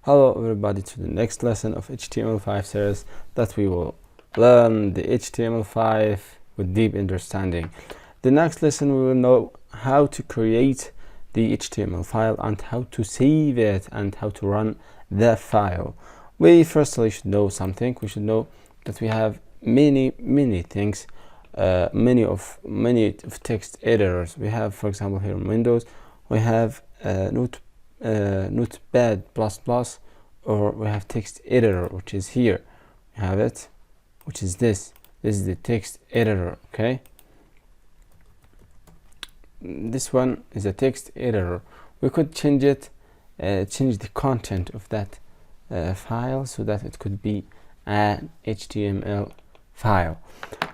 Hello everybody to the next lesson of HTML5 series that we will learn the HTML5 with deep understanding. The next lesson we will know how to create the HTML file and how to save it and how to run the file. We firstly should know something. We should know that we have many things, many of text editors. We have, for example, here in Windows we have Notepad++, or we have text editor, which is here. We have it, which is this is the text editor. Okay, this one is a text editor. We could change it, change the content of that file so that it could be an HTML file.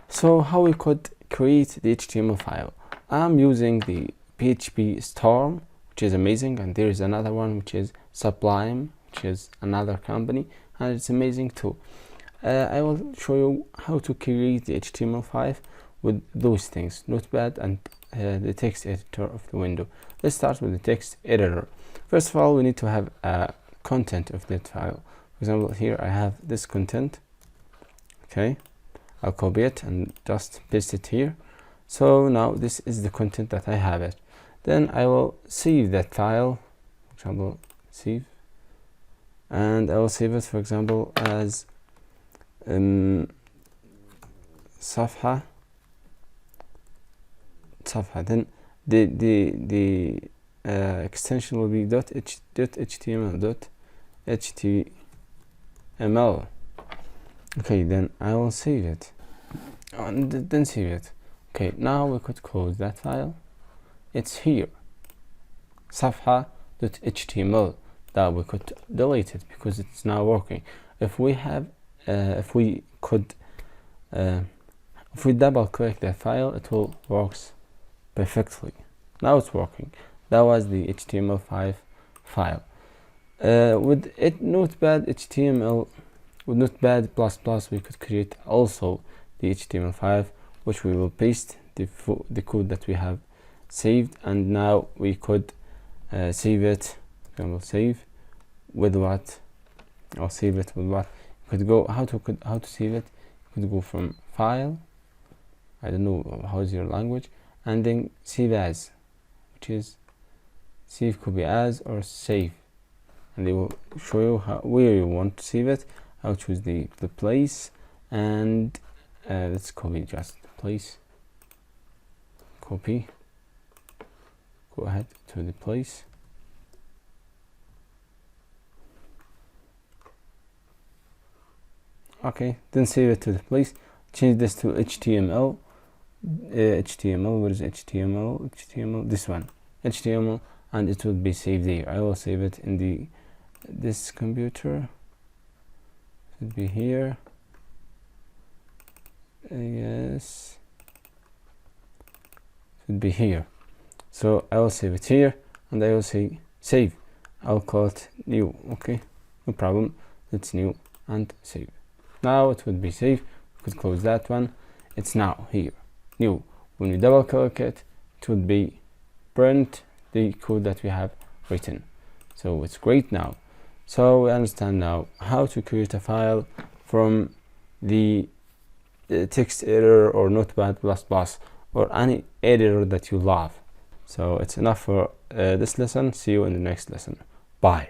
So how we could create the HTML file? I'm using the PHP Storm, which is amazing, and there is another one which is Sublime, which is another company, and it's amazing too. I will show you how to create the HTML5 with those things, Notepad and the text editor of the window. Let's start with the text editor. First of all, we need to have a content of that file. For example, here I have this content. Okay, I'll copy it and just paste it here. So now this is the content that I have it. Then I will save that file, for example, save, and I will save it, for example, as SAFHATECH. Then the extension will be .html. Okay, then I will save it and then save it. Okay, now we could close that file. It's here, safha.html. that we could delete it because it's now working. If we double click that file, it will works perfectly. Now it's working. That was the HTML5 file. With Notepad HTML, with Notepad++, we could create also the HTML5, which we will paste the code that we have saved, and now we could save it. I will save with what? I'll save it with what? You could go how to save it. You could go from file, I don't know how is your language, and then save as, which is save could be as or save, and they will show you where you want to save it. I'll choose the place, and let's copy just the place. Copy. Go ahead to the place. Okay, then save it to the place. Change this to HTML. HTML, where is HTML? HTML, this one, HTML, and it will be saved there. I will save it in this computer. Should be here. Yes, should be here. So I will save it here, and I will say save. I'll call it new. Okay, no problem. It's new and save. Now it would be saved. We could close that one. It's now here, new. When we double click it, it would be print the code that we have written. So it's great now. So we understand now how to create a file from the text editor or Notepad++ or any editor that you love. So it's enough for this lesson. See you in the next lesson. Bye.